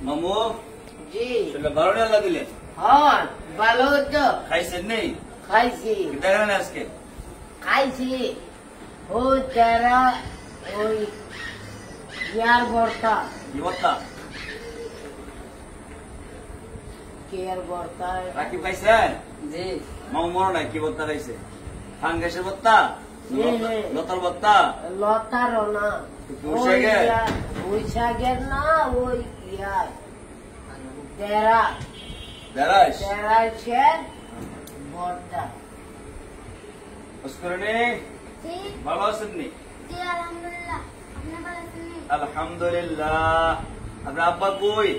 মামু জি সেটা 12 টাকা দিলে। হ্যাঁ ভালো তো খাইছেন নেই? খাইছি দেখেন আজকে খাইছি ও যারা ওই ইয়ার ভর্তা কি বর্তা কেয়ার ভর্তা রাকিব খাইছেন? জি মামু মনে নাই কি বর্তা খাইছে? ফাঙ্গাসের বর্তা, লতার বর্তা, লতারও না পুঁই শাকের? ওই শাকের না ওই ইয়ার দেড়া দেরাস দেড়াইছেন ভর্তা পুষ্করণী জি ভালো আছেন নি? জি আলহামদুলিল্লাহ আপনি ভালো আছেন নি? আলহামদুলিল্লাহ। আপনার আব্বা কই?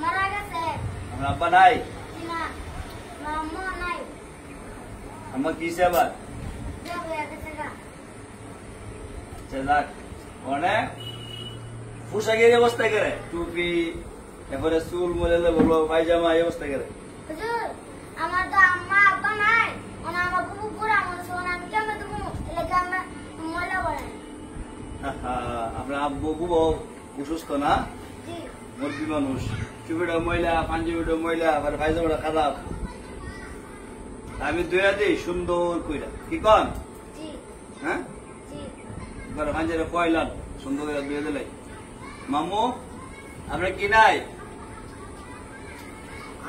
মারা গেছে আপনার আব্বা নাই? জি না মাম্মা নাই আম্মা কিসে আবার? জব হয়ে গেছে গা যাক মানে পোশাকের অবস্থা করে টুপি এরপরে চুল মোলেলে বলবো পায়জামা এই অবস্থা করে। হুজুর আমার তো আম্মা আব্বা নাই ওনা আমার বুবু পুরা আমার সোনা আমি কেমন তুমি এলাকা আমরা ময়লা বলেন আপনার আব্বু বুবু অসুস্থ না? জি মুরগি মানুষ, টুপিটা ময়লা, পাঞ্জাবিটা ময়লা, আবার পায়জামাটা খারাপ। আমি দুইয়া দিই সুন্দর কইরা, কি কন? জি হ্যাঁ জি পাঞ্জাবে কয়লান সুন্দর করে দুয়ে দিলে। মামু আপনার কি নাই?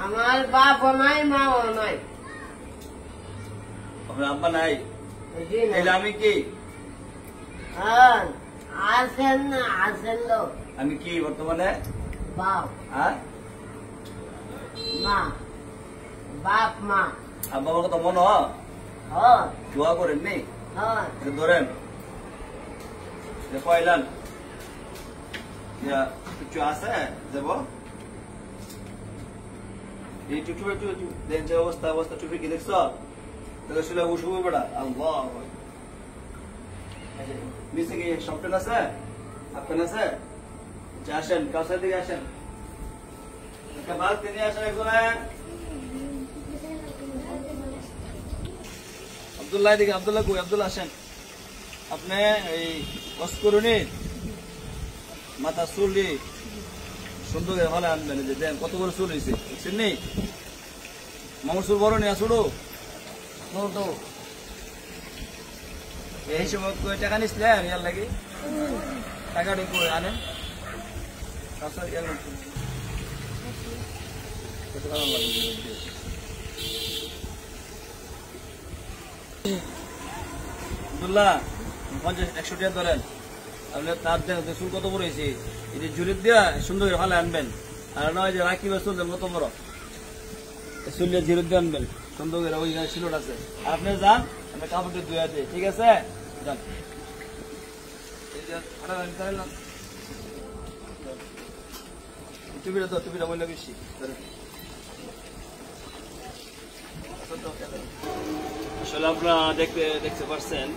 আমার বাপও নাই মাও নাই আপনার আব্বা নাই? জি না তাহলে আমি কি? হ্যাঁ আসেন না আসেন তো আমি কি বর্তমানে? বাপ হ্যাঁ মা বাপ মা আব্বা আমার কথা মনে হয় হ্যাঁ দোয়া করেন নি? হ্যাঁ এটা ধরেন কয়লান কিছু আছে দেব এই টুটু দেন যে অবস্থা অবস্থা টুপি কি দেখছ? তাহলে শুনে উঠবো বেড়া আল্লাহ নিচে কি সফটেন আছে? আপনার আছে? আচ্ছা, আসেন কাউসার দিকে আসেন, একটা বালতি নিয়ে আসেন একজনে। আব্দুল্লাহ দিকে, আব্দুল্লাহ কই? আব্দুল্লাহ আসেন। আপনি এই কসকরুনি মাথা চুলি সুন্দর করে ভালো আনবেন। যে দেন কত বড় চুল হয়েছে দেখছেন নি? মামুর চুল বড় নেই ছোট ছোট এই সময় কই টাকা নিচ্ছিলেন ইয়ার লাগে? টাকাটা কই আনেন? কত ভালো লাগবে আব্দুল্লাহ 50-100 টাকা ধরেন। আপনি তার দেন চুল কত বড় হয়েছে এই যে জুড়ে দিয়া সুন্দর করে ভালো আনবেন। আর নয় যে রাখি বা চুল দেন কত বড় চুল দিয়ে জিরো দিয়ে আনবেন সুন্দর করে। ওই শিলোট আছে আপনি যান, আমি কাপড়টা ধুয়ে দিই, ঠিক আছে? যান টুপিটা তো টুপিটা মূল্য বেশি। আসলে আপনারা দেখতে পারছেন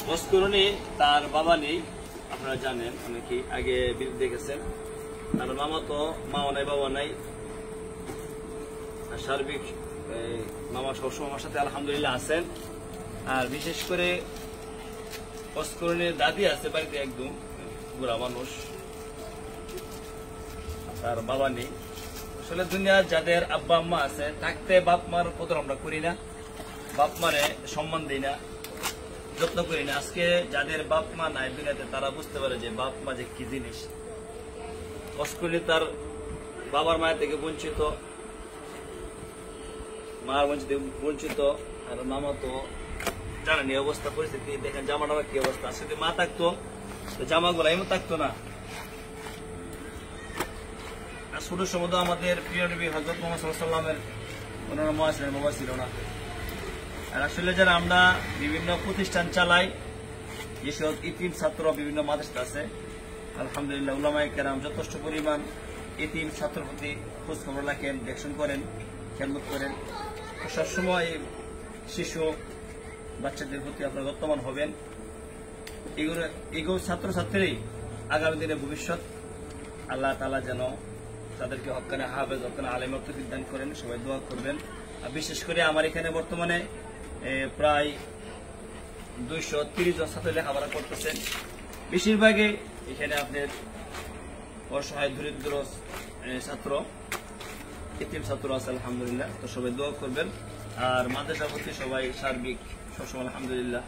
মস্করণী তার বাবা নেই, আপনারা জানেন অনেকেই আগে দেখেছেন। তার মামা তো মাও নাই বাবা নাই। সার্বিক মামা সবসময় আমার সাথে আলহামদুলিল্লাহ আছেন। আর বিশেষ করে মস্করণীর দাদি আছে বাড়িতে, একদম বুড়া মানুষ, তার বাবা নেই। আসলে দুনিয়ার যাদের আব্বা আম্মা আছে থাকতে বাপ মার কদর আমরা করি না, বাপ মারে সম্মান দিই না, যত্ন করি না। আজকে যাদের বাপ মা নাই দুনিয়াতে তারা বুঝতে পারে যে বাপ মা যে কি জিনিস। মস্করণী তার বাবার মায়ের থেকে বঞ্চিত, মার বঞ্চিত। আর মামা তো জানেন এই অবস্থা পরিস্থিতি, দেখেন জামা টামা কি অবস্থা। যদি মা থাকতো জামাগুলো এমন থাকতো না। ছোট সময় তো আমাদের প্রিয় নবী হযরত মুহাম্মদ সাল্লাল্লাহু আলাইহি ওয়াসাল্লামের ওনার মা ছিলেন, বাবা ছিল না। আর আসলে যারা আমরা বিভিন্ন প্রতিষ্ঠান চালাই, যেসব ইতিম ছাত্র বিভিন্ন মাদ্রাসা আছে, আলহামদুলিল্লাহ উলামায়ে কেরাম যথেষ্ট পরিমাণ ইতিম ছাত্রের প্রতি খোঁজ খবর রাখেন, দেখশন করেন, খেদমত করেন। সবসময় শিশু বাচ্চাদের প্রতি আপনারা যত্নবান হবেন। এগুলো ছাত্রছাত্রী আগামী দিনে ভবিষ্যৎ। আল্লাহ তাআলা যেন তাদেরকে হক্কানে হাফেজ, হক্কানে আলেম তৌফিক দান করেন। সবাই দোয়া করবেন। আর বিশেষ করে আমার এখানে বর্তমানে প্রায় 230 জন ছাত্র লেখাপড়া করতেছেন। বেশিরভাগই এখানে আপনার অসহায় দরিদ্র ছাত্র, ইতিম ছাত্র আছে আলহামদুলিল্লাহ। তো সবাই দোয়া করবেন। আর মাদ্রাসার প্রতি সবাই সার্বিক সবসময় আলহামদুলিল্লাহ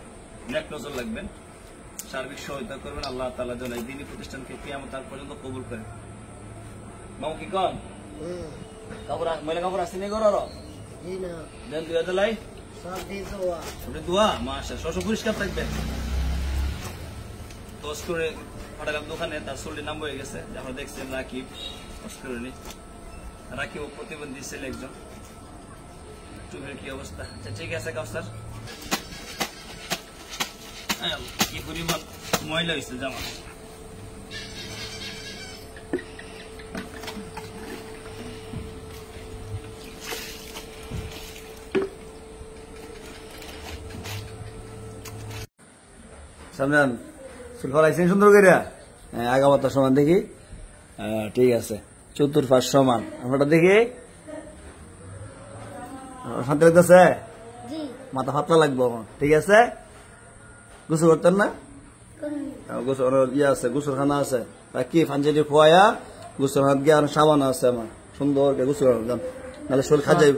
নেক নজর রাখবেন, সার্বিক সহায়তা করবেন। আল্লাহ তাআলা যেন এই দিনী প্রতিষ্ঠানকে কিয়ামত পর্যন্ত কবুল করেন। মামু কি কন কাপড় ময়লা কাপড় আসছে নি গরর জি না দেন দুয়া দিলাই সব দিছো ওটা দোয়া মাশা সব পরিষ্কার থাকবেন। তো স্টোরে ফাটালাম দোকানে, তার শরীরের নাম হয়ে গেছে, আমরা দেখছেন রাকিব স্টোরে রাকিব প্রতিবন্ধী ছেলে একজন। চুলের কি অবস্থা? আচ্ছা ঠিক আছে কাউসার, কি পরিমাণ ময়লা হয়েছে জামা। সামনে চুল ফলাইছেন সুন্দর করে, আগামাতা সমান দেখি। ঠিক আছে, চতুর্পাশ সমান। আমরা দেখি শান্তি লাগতেছে, জি মাথা ফাতলা লাগবো। ঠিক আছে, গোসল করতেন না? গোসল ইয়ে আছে, গোসলখানা আছে। কি ফাঞ্জালি খোয়ায়া গোসলখানা গিয়ে আর সাবান আছে আমার, সুন্দর গোসল নাহলে শরীর খাজাই।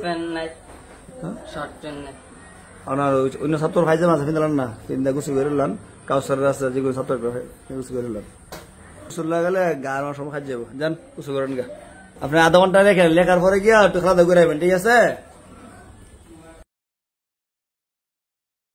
আপনার অন্য ছাত্র ভাইজান আছে ফিনলাম না, ফিন্দা গোসল করে নিলাম। কাউসার আছে যেগুলো ছাত্র গোসল করে নিলাম। গোসল লাগালে গা আমার সব খাই যাবো। যান গোসল করেন গা। আপনি আধা ঘন্টা রেখে লেখার পরে গিয়া একটু খাওয়া দাওয়া করে আইবেন। ঠিক আছে।